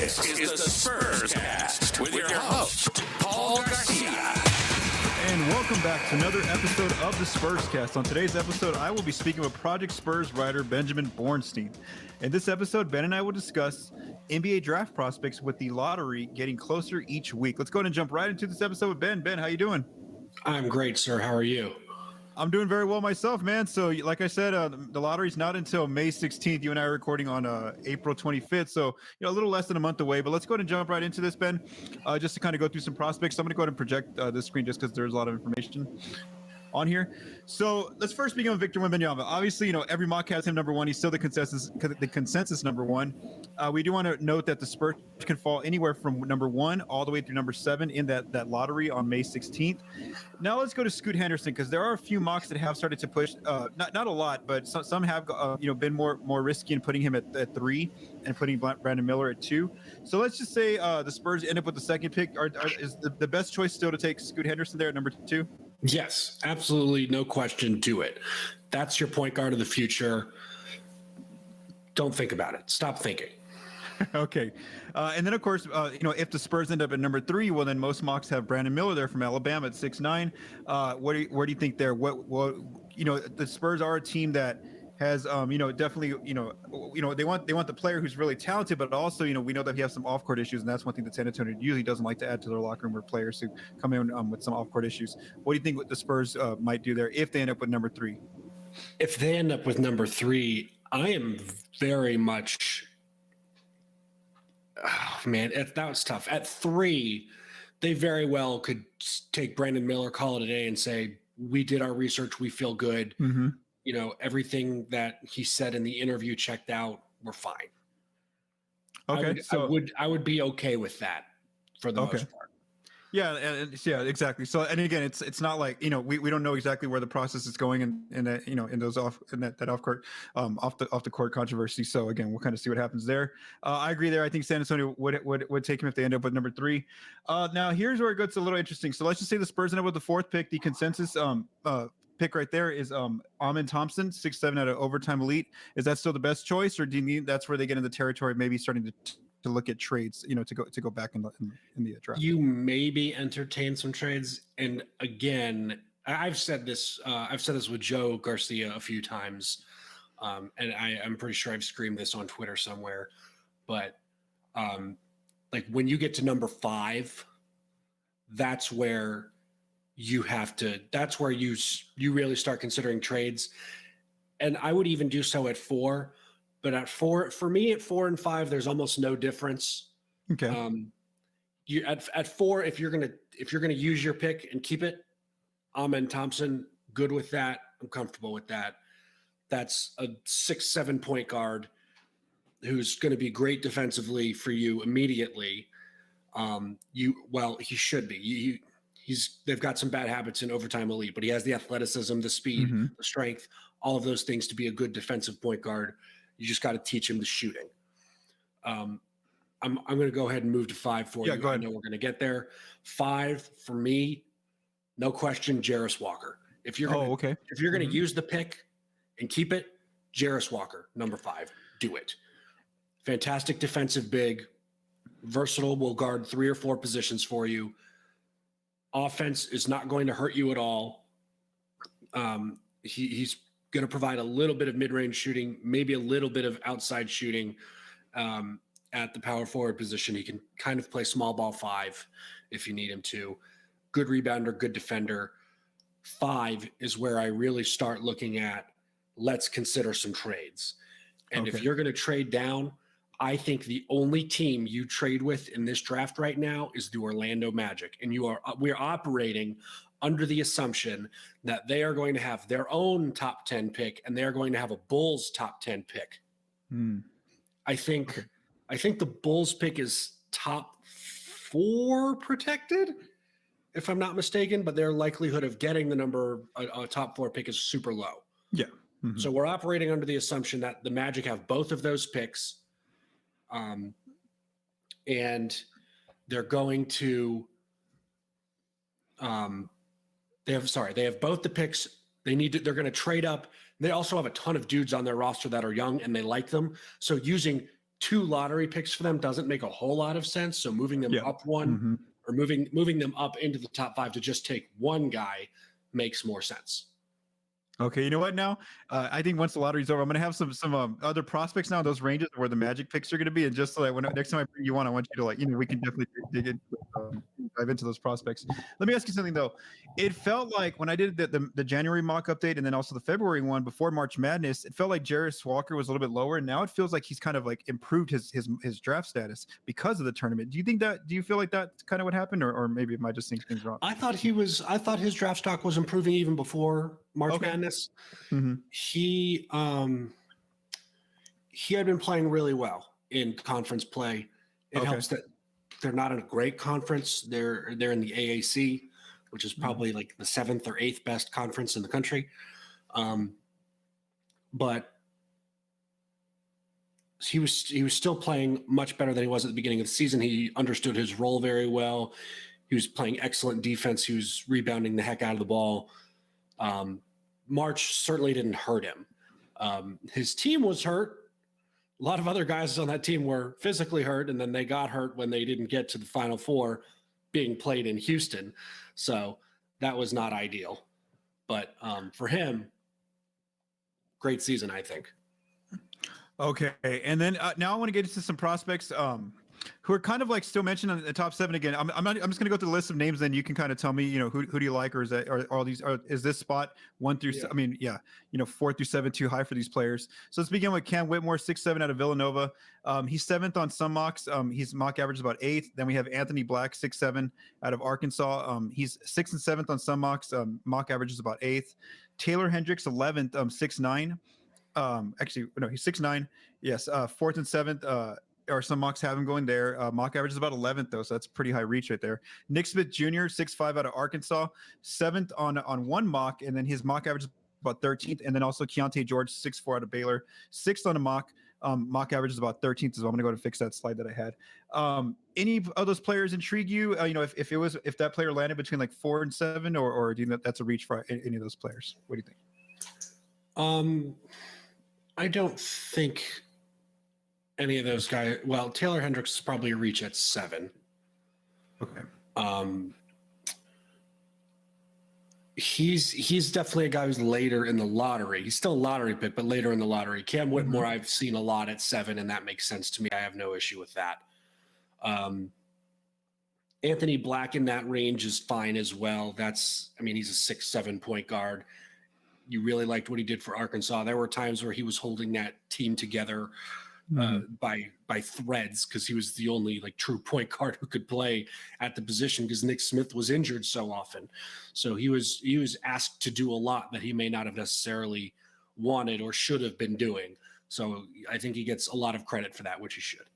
This is the Spurscast with your host, Paul Garcia. And welcome back to another episode of the Spurscast. On today's episode, I will be speaking with Project Spurs writer Benjamin Bornstein. In this episode, Ben and I will discuss NBA draft prospects with the lottery getting closer each week. Let's go ahead and jump right into this episode with Ben. Ben, how you doing? I'm great, sir. How are you? I'm doing very well myself, man. So like I said, the lottery's not until May 16th. You and I are recording on April 25th. So, a little less than a month away. But let's go ahead and jump right into this, Ben, just to kind of go through some prospects. So I'm going to go ahead and project this screen just because there's a lot of information on here. So let's first begin with Victor Wembanyama. Obviously, every mock has him number one. He's still the consensus number one. We do want to note that the Spurs can fall anywhere from number one all the way through number 7 in that lottery on May 16th. Now let's go to Scoot Henderson, because there are a few mocks that have started to push, not a lot, but some have been more risky in putting him at 3 and putting Brandon Miller at 2. So let's just say the Spurs end up with the second pick. Is the best choice still to take Scoot Henderson there at number 2? Yes, absolutely. No question. Do it. That's your point guard of the future. Don't think about it. Stop thinking. Okay. And then, of course, if the Spurs end up at number 3, well, then most mocks have Brandon Miller there from Alabama at 6'9". Where do you think there? The Spurs are a team that has, definitely, they want the player who's really talented, but also, we know that he has some off-court issues, and that's one thing that San Antonio usually doesn't like to add to their locker room, where players who come in with some off-court issues. What do you think the Spurs might do there if they end up with number 3? If they end up with number 3, I am very much. Oh, man, that was tough. At 3, they very well could take Brandon Miller, call it a day, and say, we did our research, we feel good. Mm-hmm. Everything that he said in the interview checked out. We're fine. Okay, I would be okay with that for the most part. Yeah, yeah, exactly. So, and again, it's not like we don't know exactly where the process is going in that in those off the court controversy. So again, we'll kind of see what happens there. I agree there. I think San Antonio would take him if they end up with number 3. Now here's where it gets a little interesting. So let's just say the Spurs end up with the 4th pick. The consensus pick right there is Thompson, 6'7" out of Overtime Elite. Is that still the best choice, or do you need that's where they get into territory, maybe starting to look at trades, to go back in the draft? You maybe entertain some trades, and again, I've said this with Joe Garcia a few times, and I'm pretty sure I've screamed this on Twitter somewhere, but like when you get to number 5, that's where you really start considering trades. And I would even do so at 4, but at 4, for me, at 4 and 5, there's almost no difference. Okay. You at 4, if you're gonna use your pick and keep it, Thompson, good with that. I'm comfortable with that. That's a 6-7 point guard who's going to be great defensively for you immediately. He should be. They've got some bad habits in Overtime Elite, but he has the athleticism, the speed, the strength, all of those things to be a good defensive point guard. You just got to teach him the shooting. I'm going to go ahead and move to 5 for you. Go ahead. I know we're going to get there. 5 for me, no question, Jarace Walker. If you're going to use the pick and keep it, Jarace Walker, number 5, do it. Fantastic defensive big, versatile, will guard 3 or 4 positions for you. Offense is not going to hurt you at all. He's going to provide a little bit of mid-range shooting, maybe a little bit of outside shooting at the power forward position. He can kind of play small ball 5 if you need him to. Good rebounder, good defender. 5 is where I really start looking at, let's consider some trades. And if you're going to trade down, I think the only team you trade with in this draft right now is the Orlando Magic. And we're operating under the assumption that they are going to have their own top 10 pick and they're going to have a Bulls top 10 pick. I think the Bulls pick is top 4 protected, if I'm not mistaken, but their likelihood of getting the number a top 4 pick is super low. Yeah. So we're operating under the assumption that the Magic have both of those picks. And they're going to they have both the picks. They're going to trade up. They also have a ton of dudes on their roster that are young and they like them. So using 2 lottery picks for them doesn't make a whole lot of sense. So moving them up one Mm-hmm. or moving them up into the top 5 to just take one guy makes more sense. Okay, you know what? Now, I think once the lottery's over, I'm gonna have some other prospects now. Those ranges where the Magic picks are gonna be, and just so that when next time I bring you on, I want you to we can definitely dive into those prospects. Let me ask you something though. It felt like when I did the January mock update and then also the February one before March Madness, it felt like Jarace Walker was a little bit lower, and now it feels like he's kind of like improved his draft status because of the tournament. Do you feel like that's kind of what happened, or maybe am I just thinking things wrong? I thought his draft stock was improving even before March Madness. Mm-hmm. He had been playing really well in conference play. It helps that they're not in a great conference. They're in the AAC, which is probably like the 7th or 8th best conference in the country. But he was still playing much better than he was at the beginning of the season. He understood his role very well. He was playing excellent defense. He was rebounding the heck out of the ball. March certainly didn't hurt him. His team was hurt. A lot of other guys on that team were physically hurt, and then they got hurt when they didn't get to the Final Four being played in Houston. So that was not ideal. But for him, great season, I think. Okay, and then now I want to get into some prospects who are kind of like still mentioned on the top 7 again. I'm just gonna go through the list of names, then you can kind of tell me, who do you like, or is that, are all these, is this spot 1 through 4 through 7 too high for these players? So let's begin with Cam Whitmore, 6'7" out of Villanova. He's 7th on some mocks. His mock average is about 8th. Then we have Anthony Black, 6'7" out of Arkansas. He's 6th and 7th on some mocks. Mock average is about 8th. Taylor Hendricks, 11th, 6'9". Actually, no, he's 6'9". Yes, 4th and 7th. Or some mocks have him going there. Mock average is about 11th though, so that's pretty high reach right there. Nick Smith Jr., 6'5" out of Arkansas, 7th on one mock, and then his mock average is about 13th. And then also Keyonte George, 6'4" out of Baylor, 6th on a mock. Mock average is about 13th, so I'm going to go to fix that slide that I had. Any of those players intrigue you? If that player landed between like 4 and 7, or do you think that's a reach for any of those players? What do you think? I don't think any of those guys. Well, Taylor Hendricks is probably a reach at 7. Okay. He's definitely a guy who's later in the lottery. He's still a lottery pick, but later in the lottery. Cam Whitmore, I've seen a lot at 7, and that makes sense to me. I have no issue with that. Anthony Black in that range is fine as well. He's a 6'7" point guard. You really liked what he did for Arkansas. There were times where he was holding that team together by threads, because he was the only like true point guard who could play at the position, because Nick Smith was injured so often. So he was asked to do a lot that he may not have necessarily wanted or should have been doing. So I think he gets a lot of credit for that, which he should.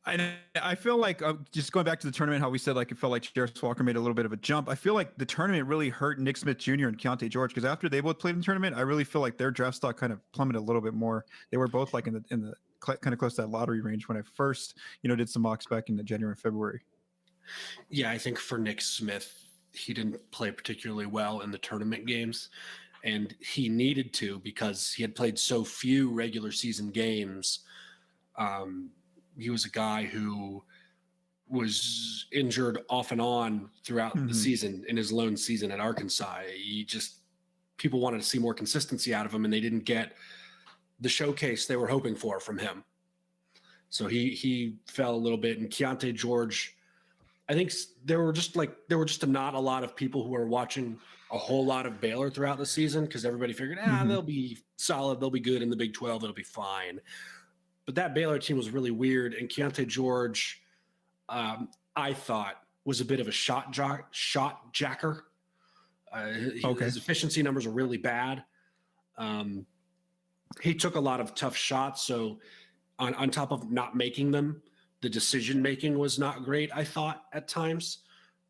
And I feel like just going back to the tournament, how we said like it felt like Jarace Walker made a little bit of a jump. I feel like the tournament really hurt Nick Smith Jr. and Keyonte George, because after they both played in the tournament, I really feel like their draft stock kind of plummeted a little bit more. They were both like in the kind of close to that lottery range when I first did some mocks back in the January and February. Yeah, I think for Nick Smith, he didn't play particularly well in the tournament games, and he needed to, because he had played so few regular season games. He was a guy who was injured off and on throughout the season in his lone season at Arkansas. People wanted to see more consistency out of him, and they didn't get the showcase they were hoping for from him. So he fell a little bit. And Keyonte George, I think there were just not a lot of people who were watching a whole lot of Baylor throughout the season, because everybody figured, they'll be solid, they'll be good in the Big 12, it'll be fine. But that Baylor team was really weird, and Keyonte George, I thought, was a bit of a shot jacker. His efficiency numbers are really bad. He took a lot of tough shots, so on top of not making them, the decision making was not great, I thought, at times.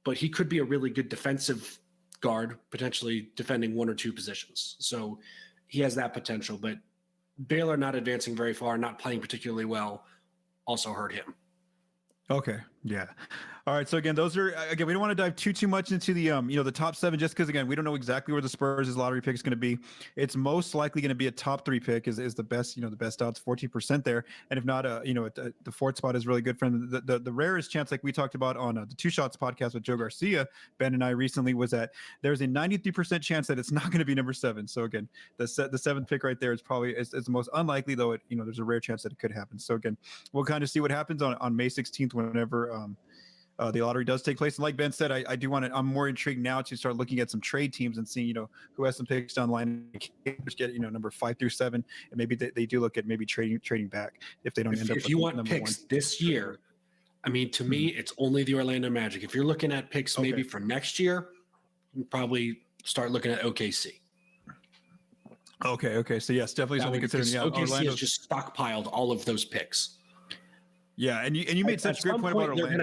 But he could be a really good defensive guard, potentially defending 1 or 2 positions. So he has that potential, but Baylor not advancing very far, not playing particularly well, also hurt him. Okay. Yeah. All right. So again, those are again, we don't want to dive too much into the the top 7 just because again, we don't know exactly where the Spurs' lottery pick is going to be. It's most likely going to be a top 3 pick is the best, the best odds, 14% there. And if not, the 4th spot is really good for them. The rarest chance, like we talked about on the Two Shots podcast with Joe Garcia, Ben and I recently, was that there's a 93% chance that it's not going to be number 7. So again, the 7th pick right there is probably is the most unlikely, though there's a rare chance that it could happen. So again, we'll kind of see what happens on May 16th whenever the lottery does take place. And like Ben said, I do want to, I'm more intrigued now to start looking at some trade teams and seeing, who has some picks down the line, get, number 5 through 7. And maybe they do look at maybe trading back if they don't end up. If you want picks 1 this year, I mean, to me, it's only the Orlando Magic. If you're looking at picks maybe for next year, you probably start looking at OKC. Okay. So yes, definitely something considering. Yeah, OKC has just stockpiled all of those picks. Yeah, and you made such a great point about Orlando. They're going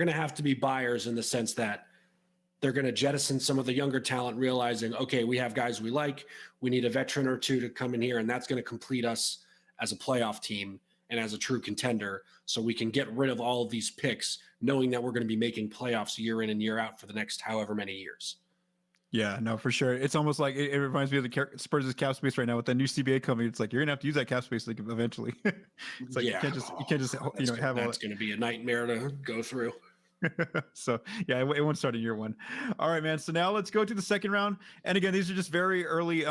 to have to be buyers in the sense that they're going to jettison some of the younger talent, realizing, okay, we have guys we like. We need a veteran or 2 to come in here, and that's going to complete us as a playoff team and as a true contender. So we can get rid of all of these picks, knowing that we're going to be making playoffs year in and year out for the next however many years. Yeah, no, for sure. It's almost like it reminds me of the Spurs' cap space right now with the new CBA coming. It's like you're gonna have to use that cap space like eventually. It's like you can't just have all that's going to be a nightmare to go through. So yeah, it won't start in year 1. All right, man. So now let's go to the second round. And again, these are just very early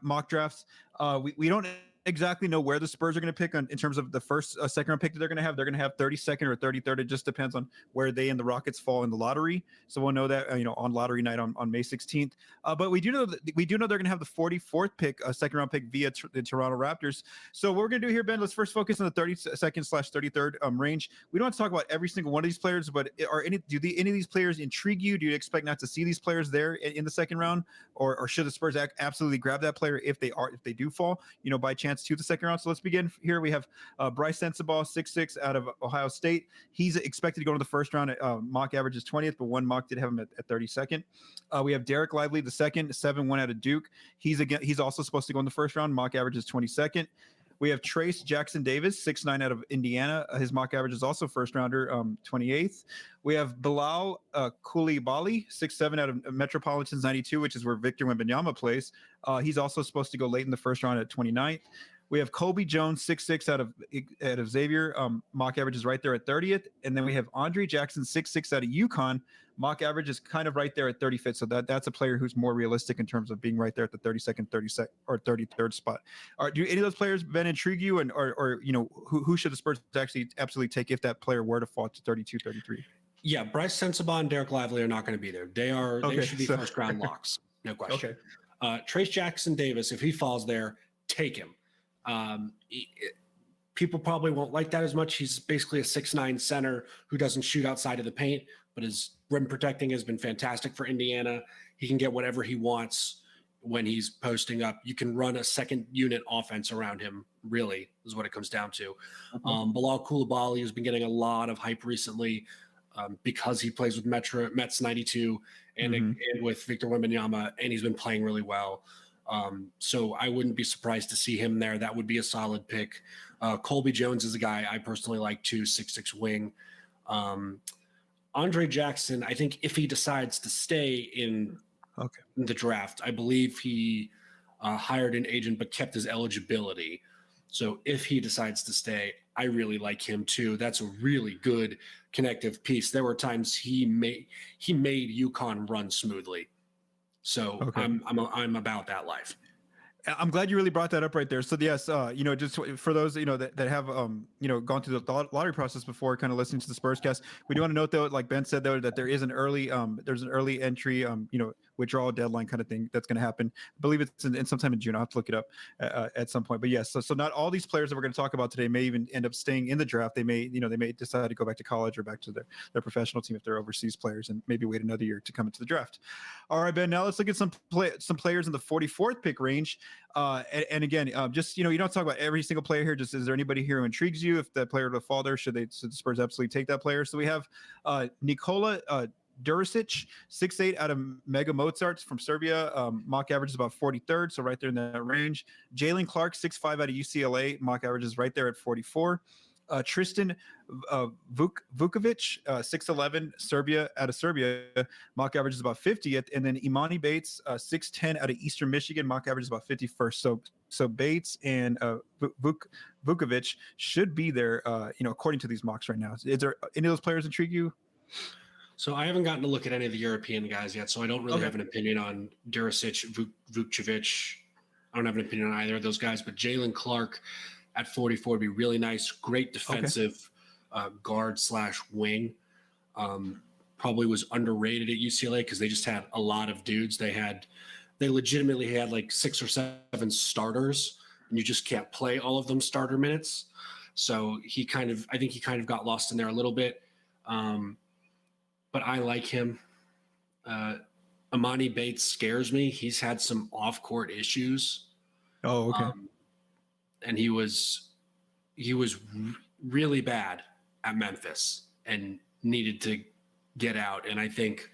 mock drafts. We don't exactly know where the Spurs are going to pick in terms of the first second round pick that they're going to have. They're going to have 32nd or 33rd. It just depends on where they and the Rockets fall in the lottery. So we'll know that on lottery night on May 16th. But we do know they're going to have the 44th pick, second round pick via the Toronto Raptors. So what we're going to do here, Ben, let's first focus on the 32nd/33rd range. We don't want to talk about every single one of these players, but any of these players intrigue you? Do you expect not to see these players there in the second round, or should the Spurs absolutely grab that player if they do fall by chance to the second round? So let's begin here. We have Bryce Sensabaugh, 6'6", out of Ohio State. He's expected to go to the first round. Mock average is 20th, but one mock did have him at 32nd. We have Derek Lively, the second, 7'1" out of Duke. He's also supposed to go in the first round. Mock average is 22nd. We have Trace Jackson Davis, 6'9" out of Indiana. His mock average is also first rounder, 28th. We have Bilal Coulibaly, 6'7" out of Metropolitans 92, which is where Victor Wembanyama plays. He's also supposed to go late in the first round at 29th. We have Colby Jones, 6'6" out of Xavier. Mock average is right there at 30th. And then we have Andre Jackson, 6'6" out of UConn. Mock average is kind of right there at 35th. So that's a player who's more realistic in terms of being right there at the 32nd, 32nd, or 33rd spot. Do any of those players, Ben, intrigue you? And or who should the Spurs actually absolutely take if that player were to fall to 32, 33? Yeah, Bryce Sensabaugh and Derek Lively are not going to be there. They should be first round locks. No question. Okay. Trace Jackson Davis, if he falls there, take him. People probably won't like that as much. He's basically a 6'9" center who doesn't shoot outside of the paint, but his rim protecting has been fantastic for Indiana. He can get whatever he wants when he's posting up. You can run a second unit offense around him, really, is what it comes down to. Bilal Coulibaly has been getting a lot of hype recently because he plays with Mets 92 and with Victor Wembanyama, and he's been playing really well. So I wouldn't be surprised to see him there. That would be a solid pick. Colby Jones is a guy I personally like too, 6'6" wing. Andre Jackson, I think if he decides to stay in the draft, I believe he hired an agent but kept his eligibility. So if he decides to stay, I really like him too. That's a really good connective piece. There were times he made UConn run smoothly. So I'm about that life. I'm glad you really brought that up right there. So yes, just for those, that have, gone through the lottery process before, kind of listening to the Spurscast, we do want to note though, like Ben said though, that there is an early, there's an early entry, withdrawal deadline kind of thing that's going to happen. I believe it's in sometime in June. I'll have to look it up at some point. But yes, so not all these players that we're going to talk about today may even end up staying in the draft. They may decide to go back to college or back to their professional team if they're overseas players, and maybe wait another year to come into the draft. All right, Ben. Now let's look at some players in the 44th pick range. And again, just you don't talk about every single player here. Just is there anybody here who intrigues you? If that player were to fall there, should the Spurs absolutely take that player? So we have Nikola Jarace, 6'8" out of Mega Mozarts from Serbia. Mock average is about 43rd, so right there in that range. Jalen Clark, 6'5" out of UCLA. Mock average is right there at 44. Tristan Vukovic, 6'11", out of Serbia, mock average is about 50th, and then Imani Bates, 6'10", out of Eastern Michigan, mock average is about 51st. So Bates and Vukovic should be there, according to these mocks right now. Is there any of those players intrigue you? So I haven't gotten to look at any of the European guys yet, so I don't really have an opinion on Jarace, Vukovic. I don't have an opinion on either of those guys, but Jalen Clark at 44 would be really nice. Great defensive guard / wing. Probably was underrated at UCLA because they just had a lot of dudes. They legitimately had like 6 or 7 starters, and you just can't play all of them starter minutes. So I think he kind of got lost in there a little bit. But I like him. Imani Bates scares me. He's had some off-court issues. Oh, okay. And he was really bad at Memphis and needed to get out. And I think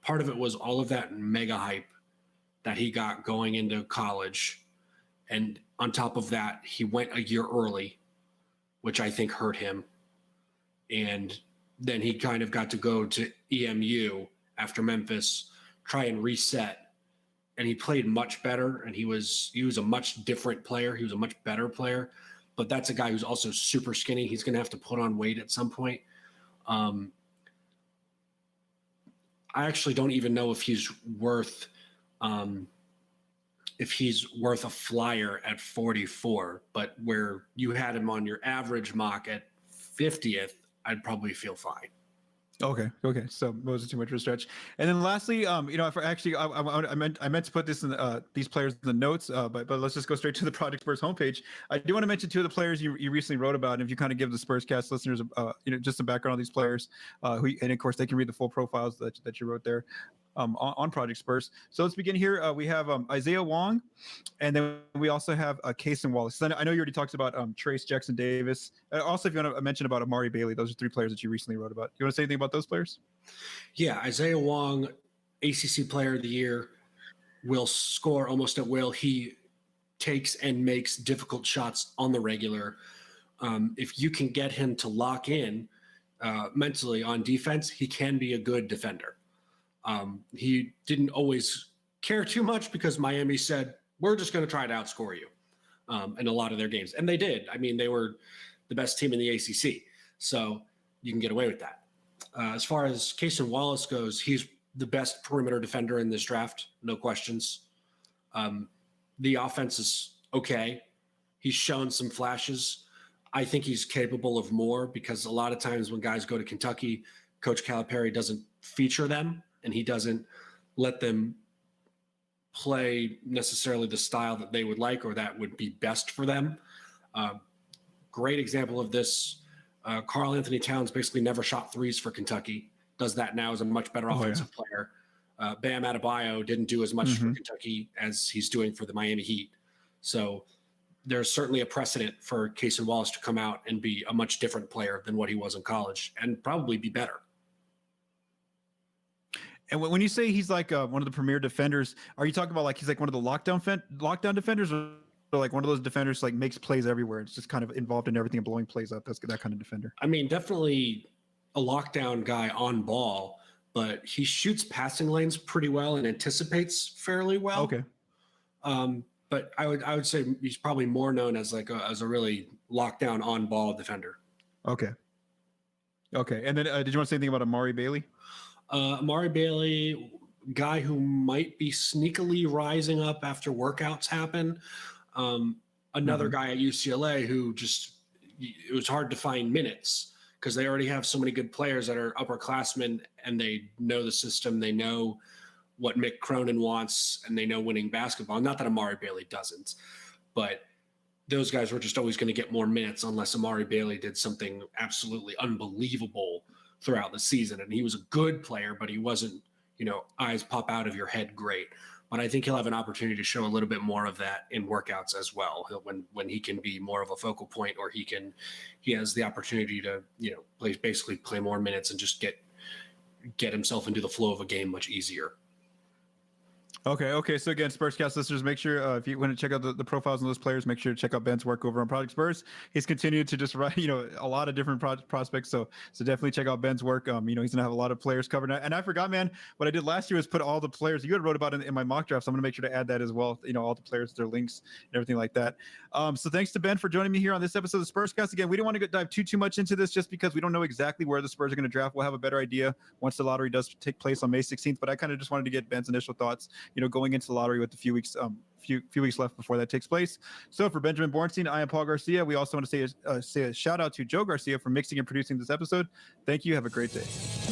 part of it was all of that mega hype that he got going into college. And on top of that, he went a year early, which I think hurt him. And then he kind of got to go to EMU after Memphis, try and reset. And he played much better, and he was a much different player. He was a much better player. But that's a guy who's also super skinny. He's going to have to put on weight at some point. I actually don't even know if he's worth a flyer at 44, but where you had him on your average mock at 50th, I'd probably feel fine. Okay. So it wasn't too much of a stretch. And then lastly, I meant to put this in these players in the notes, but let's just go straight to the Project Spurs homepage. I do want to mention 2 of the players you recently wrote about, and if you kind of give the Spurscast listeners, just some background on these players, and of course they can read the full profiles that you wrote there. On Project Spurs. So let's begin here. We have Isaiah Wong, and then we also have Cason Wallace. So I know you already talked about Trace Jackson Davis. Also, if you want to mention about Amari Bailey, those are 3 players that you recently wrote about. You want to say anything about those players? Yeah, Isaiah Wong, ACC Player of the Year, will score almost at will. He takes and makes difficult shots on the regular. If you can get him to lock in mentally on defense, he can be a good defender. He didn't always care too much because Miami said, we're just going to try to outscore you in a lot of their games. And they did. I mean, they were the best team in the ACC. So you can get away with that. As far as Cason Wallace goes, he's the best perimeter defender in this draft. No questions. The offense is okay. He's shown some flashes. I think he's capable of more because a lot of times when guys go to Kentucky, Coach Calipari doesn't feature them. And he doesn't let them play necessarily the style that they would like or that would be best for them. Great example of this, Karl Anthony Towns basically never shot threes for Kentucky, does that now as a much better offensive player. Bam Adebayo didn't do as much for Kentucky as he's doing for the Miami Heat. So there's certainly a precedent for Cason Wallace to come out and be a much different player than what he was in college and probably be better. And when you say he's like one of the premier defenders, are you talking about like he's like one of the lockdown defenders, or like one of those defenders like makes plays everywhere? It's just kind of involved in everything and blowing plays up. That's that kind of defender. I mean, definitely a lockdown guy on ball, but he shoots passing lanes pretty well and anticipates fairly well. Okay. But I would say he's probably more known as like as a really lockdown on ball defender. Okay. And then did you want to say anything about Amari Bailey? Amari Bailey, guy who might be sneakily rising up after workouts happen. Another guy at UCLA who it was hard to find minutes because they already have so many good players that are upperclassmen and they know the system. They know what Mick Cronin wants and they know winning basketball. Not that Amari Bailey doesn't, but those guys were just always going to get more minutes unless Amari Bailey did something absolutely unbelievable throughout the season. And he was a good player, but he wasn't, eyes pop out of your head great. But I think he'll have an opportunity to show a little bit more of that in workouts as well. When he can be more of a focal point, or he has the opportunity to, play more minutes and just get himself into the flow of a game much easier. Okay. So again, Spurscast listeners, make sure if you want to check out the profiles of those players, make sure to check out Ben's work over on Project Spurs. He's continued to just write, a lot of different prospects. So definitely check out Ben's work. He's gonna have a lot of players covered. And I forgot, man, what I did last year was put all the players you had wrote about in my mock draft. So I'm gonna make sure to add that as well. All the players, their links, and everything like that. So thanks to Ben for joining me here on this episode of Spurscast. Again, we don't want to dive too much into this just because we don't know exactly where the Spurs are going to draft. We'll have a better idea once the lottery does take place on May 16th. But I kind of just wanted to get Ben's initial thoughts, going into the lottery with a few weeks left before that takes place. So for Benjamin Bornstein, I am Paul Garcia. We also want to say a shout out to Joe Garcia for mixing and producing this episode. Thank you. Have a great day.